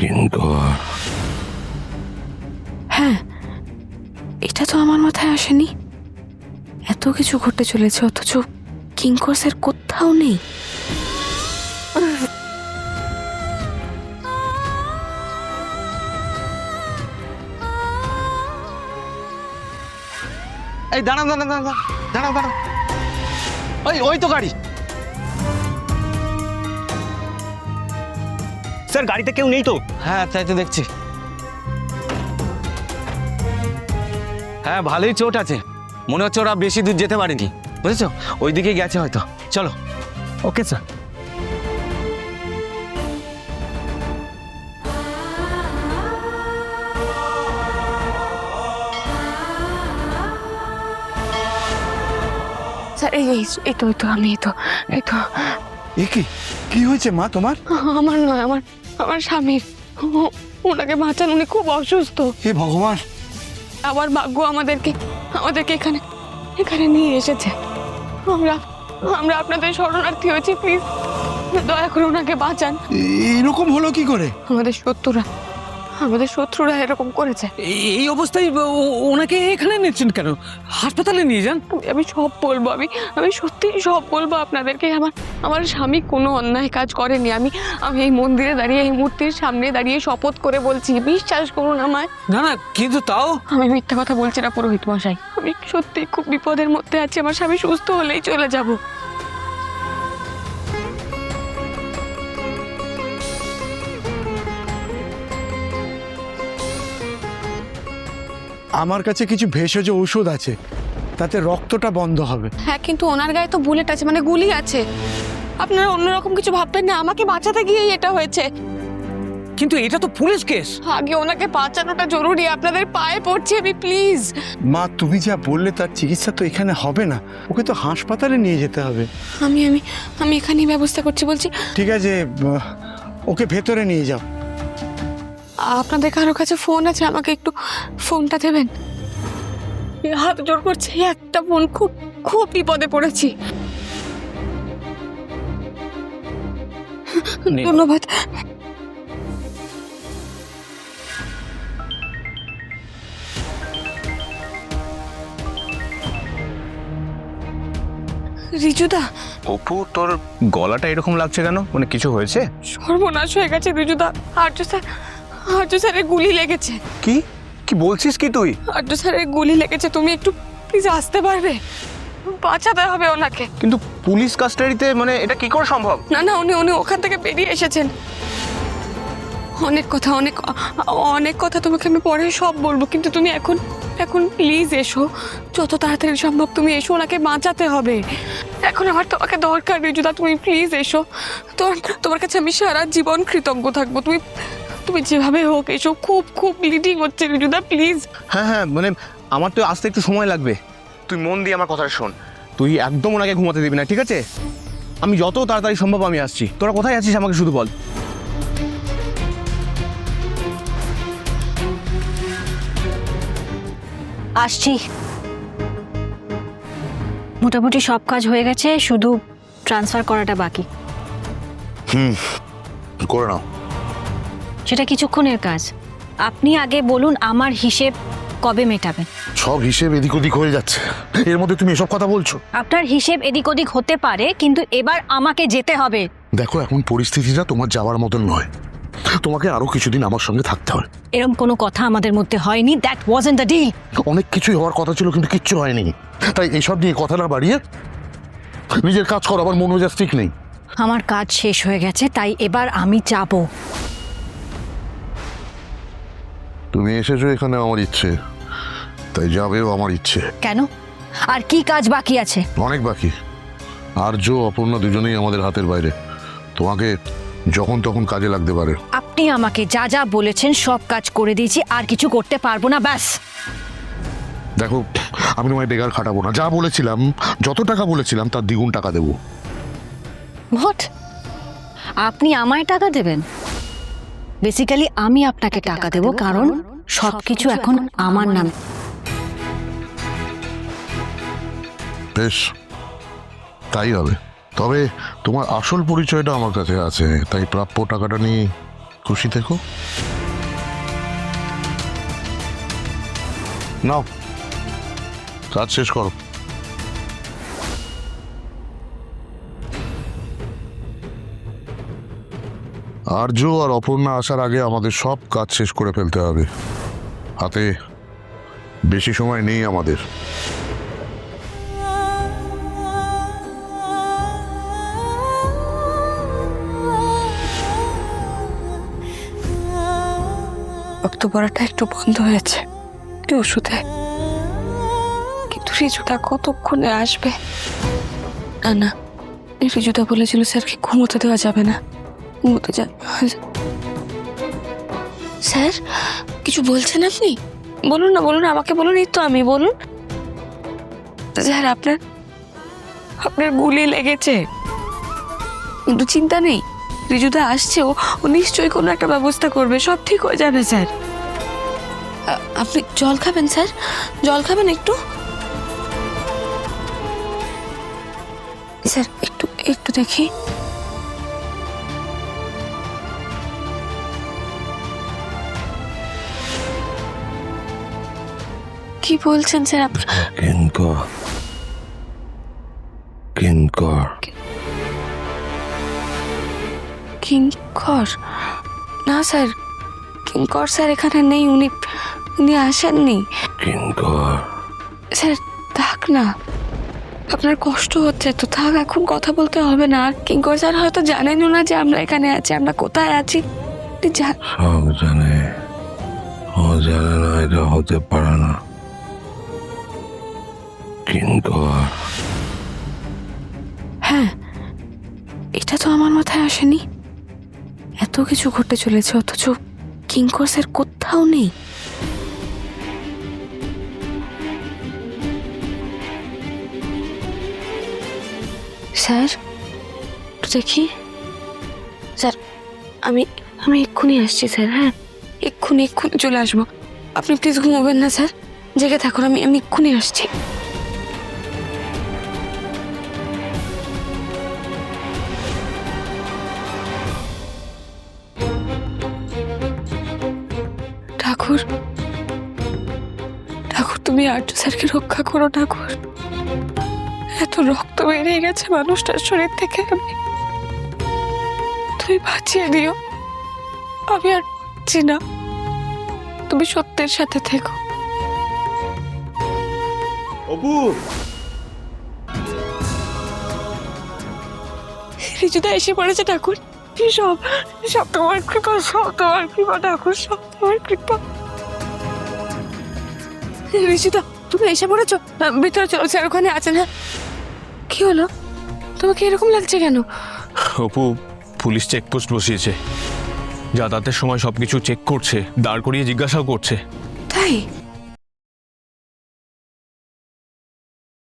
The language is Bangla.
কিন্তু হ্যাঁ, এটা তো আমার মাথায় আসেনি। এত কিছু ঘটে চলেছে অথচ কিঙ্কর্সের কোথাও নেই। এই দাঁড়াও দাঁড়াও দাঁড়াও দাঁড়াও দাঁড়াও, ওই ওই তো গাড়ি। স্যার গাড়িতে কেউ নেই তো? হ্যাঁ তাই তো দেখছি। হ্যাঁ ভালোই চোট আছে, মনে হচ্ছে ওরা বেশি দূর যেতে পারেনি, বুঝেছো? ওই দিকেই গেছে হয়তো। চলো। Okay sir. স্যার এই তো আমি এই তো এ কি হয়েছে মা তোমার? আমার নয়, আমার স্বামীর। ওনাকে বাঁচান, উনি খুব অসুস্থ। হে ভগবান! আবার ভাগ্য আমাদেরকে এখানে এখানে নিয়ে এসেছে। আমরা আপনাদের শরণার্থী হয়েছি, প্লিজ দয়া করে ওনাকে বাঁচান। এরকম হলো কি করে? আমাদের শত্রুরা এরকম করেছে। এই অবস্থায় ওনাকে এখানে নিচ্ছেন কেন? হাসপাতালে নিয়ে যান। আমি সব বলবো, আমি সত্যি সব বলবো আপনাদেরকে। আমার স্বামী কোনো অন্যায় কাজ করেনি। আমি এই মন্দিরে দাঁড়িয়ে, এই মূর্তির সামনে দাঁড়িয়ে শপথ করে বলছি, বিশ্বাস করুন আমায়। না না, কিন্তু তাও আমি মিথ্যা কথা বলছি না পুরোহিত মশাই। আমি সত্যি খুব বিপদের মধ্যে আছি। আমার স্বামী সুস্থ হলেই চলে যাব। আমার কাছে কিছু ভেষজ ঔষধ আছে, তাতে রক্তটা বন্ধ হবে। হ্যাঁ, কিন্তু ওনার গায়ে তো বুলেট আছে, মানে গুলি আছে। আপনারা অন্যরকম কিছু ভাববেন না, আমাকে বাঁচাতে গিয়েই এটা হয়েছে। কিন্তু এটা তো পুলিশ কেস। আগে ওনাকে বাঁচানোটা জরুরি। আপনাদের পায়ে পড়ছি আমি, প্লিজ। মা তুমি যা বললে তার চিকিৎসা তো এখানে হবে না, ওকে তো হাসপাতালে নিয়ে যেতে হবে। আমি আমি আমি এখানেই ব্যবস্থা করছি বলছি। ঠিক আছে, ওকে ভেতরে নিয়ে যাও। আপনাদের কারো কাছে ফোন আছে? আমাকে একটু ফোনটা দেবেন। হাত জোর করছে, একটা ফোন, খুব খুব বিপদে পড়েছি। ধন্যবাদ। রিজুদা। অপু, তোর গলাটা এরকম লাগছে কেন? মানে কিছু হয়েছে? সর্বনাশ হয়ে গেছে রিজুদা। আর্য স্যারের গুলি লেগেছে। কি কি বলছিস কি তুই? আর্য স্যারের গুলি লেগেছে। তুমি একটু প্লিজ আসতে পারবে? বাঁচাতে হবে ওনাকে। কিন্তু পুলিশ কাস্টাডিতে, মানে এটা কি করে সম্ভব? না উনি ওখান থেকে বেরিয়ে এসেছেন। অনেক কথা তোমাকে আমি পরে সব বলবো, কিন্তু তুমি এখন প্লিজ এসো, যত তাড়াতাড়ি সম্ভব তুমি এসো, ওনাকে বাঁচাতে হবে। এখন আমার তোমাকে দরকার রিজুদা, তুমি প্লিজ এসো। তোমার কাছে আমি সারা জীবন কৃতজ্ঞ থাকবো। তুমি যেভাবে হোক এসো। খুব খুব ব্লিডিং হচ্ছে রিজুদা, প্লিজ। হ্যাঁ, মানে আমার তো আসতে একটু সময় লাগবে। তুই মন দিয়ে আমার কথাটা শোন। তুই একদম ওনাকে ঘুমাতে দিবি না, ঠিক আছে? আমি যত তাড়াতাড়ি সম্ভব আমি আসছি। তোরা কোথায় আছিস আমাকে শুধু বল। আসছি। মোটামুটি সব কাজ হয়ে গেছে, শুধু ট্রান্সফার করাটা বাকি। করে নাও। সেটা কিছুক্ষণের কাজ। আপনি আগে বলুন আমার হিসেব কবে মেটাবেন? সব হিসেব এদিক ওদিক হয়ে যাচ্ছে, এর মধ্যে তুমি এসব কথা বলছো? আপনার হিসেব এদিক ওদিক হতে পারে, কিন্তু এবার আমাকে যেতে হবে। দেখো, এখন পরিস্থিতিটা তোমার যাওয়ার মতন নয়, তোমাকে আরো কিছুদিন আমার সঙ্গে থাকতে হবে। এরকম কোনো কথা আমাদের মধ্যে হয়নি। That wasn't the deal. অনেক কিছুই হওয়ার কথা ছিল, কিন্তু কিচ্ছু হয়নি। তাই এইসব নিয়ে কথা না বাড়িয়ে নিজের কাজ করো। আমার মন মেজাজ ঠিক নেই। আমার কাজ শেষ হয়ে গেছে, তাই এবার আমি যাব। তুমি এসেছো এখানে আমার ইচ্ছে, তাই যাবেও আমার ইচ্ছে। কেন? আর কি কাজ বাকি আছে? অনেক বাকি। আর্য অপর্ণা দুজনেই আমাদের হাতের বাইরে, তোমাকে যখন তখন কাজে লাগতে পারে। আপনি আমাকে যা যা বলেছেন সব কাজ করে দিয়েছি, আর কিছু করতে পারবো না, ব্যাস। দেখো, আমি তোমায় বেকার খাটাবো না। যা বলেছিলাম, যত টাকা বলেছিলাম তার দ্বিগুণ টাকা দেবো। হোয়াট? আপনি আমায় টাকা দেবেন? বেসিক্যালি আমি আপনাকে টাকা দেব, কারণ সবকিছু এখন আমার নাম। বেশ, তাই হবে। তবে তোমার আসল পরিচয়টা আমার কাছে আছে, তাই প্রাপ্য টাকাটা নিয়ে খুশি থেকো। নাও কাজ শেষ করো। আর্য আর অপর্ণা আসার আগে আমাদের সব কাজ শেষ করে ফেলতে হবে। হাতে বেশি সময় নেই আমাদের। রক্ত পড়াটা একটু বন্ধ হয়েছে এই ওষুধে, কিন্তু রিজুদা কতক্ষণে আসবে? না না, রিজুদা বলেছিল স্যারকে ঘুমোতে দেওয়া যাবে না, ঘুমোতে স্যার কিছু বলছেন আপনি? বলুন না, বলুন, আমাকে বলুন, এই তো আমি, বলুন। স্যার আপনার আপনার গুলি লেগেছে, কিন্তু চিন্তা নেই, রিজুদা আসছে, ও নিশ্চয়ই কোনো একটা ব্যবস্থা করবে, সব ঠিক হয়ে যাবে স্যার। আপনি জল খাবেন স্যার? জল খাবেন একটু? স্যার একটু একটু দেখি। কি বলছেন স্যার আপনি? কিঙ্কর? না স্যার, কিঙ্কর স্যার এখানে নেই, উনি আসেননি। স্যার থাক না, আপনার কষ্ট হচ্ছে তো, থাক, এখন কথা বলতে হবে না। আর কিঙ্কর স্যার হয়তো জানেনও না যে আমরা এখানে আছি, আমরা কোথায় আছি। সব জানে, ও জানে না এটা হতে পারে না। কিঙ্কর? হ্যাঁ, এটা তো আমার মাথায় আসেনি। এত কিছু ঘটে চলেছে অথচ কিঙ্কর স্যার কোথাও নেই। স্যার একটু দেখি। স্যার আমি এক্ষুনি আসছি স্যার। হ্যাঁ, এক্ষুনি চলে আসবো। আপনি প্লিজ ঘুমোবেন না স্যার, জেগে থাকুন, আমি এক্ষুনি আসছি। ঠাকুর, ঠাকুর তুমি আর্য স্যারকে রক্ষা করো ঠাকুর। এত রক্ত বেরিয়ে গেছে মানুষটার শরীর থেকে, তুমি বাঁচিয়ে দিও। আমি আর পারছি না, তুমি সত্যের সাথে থেকো। অপু, রিজুদা এসে পড়েছে ঠাকুর। সব সব তোমার কৃপা, সব তোমার কৃপা ঠাকুর, সব তোমার কৃপা। রিজুদা তুমি এসে পড়েছো, ভিতরে চলো, স্যার ওখানে আছেন। হ্যাঁ, কি হলো, তোমাকে এরকম লাগছে কেন? অপু, পুলিশ চেকপোস্ট বসিয়েছে, যাতায়াতের সময় সবকিছু চেক করছে, দাঁড় করিয়ে জিজ্ঞাসাও করছে। তাই?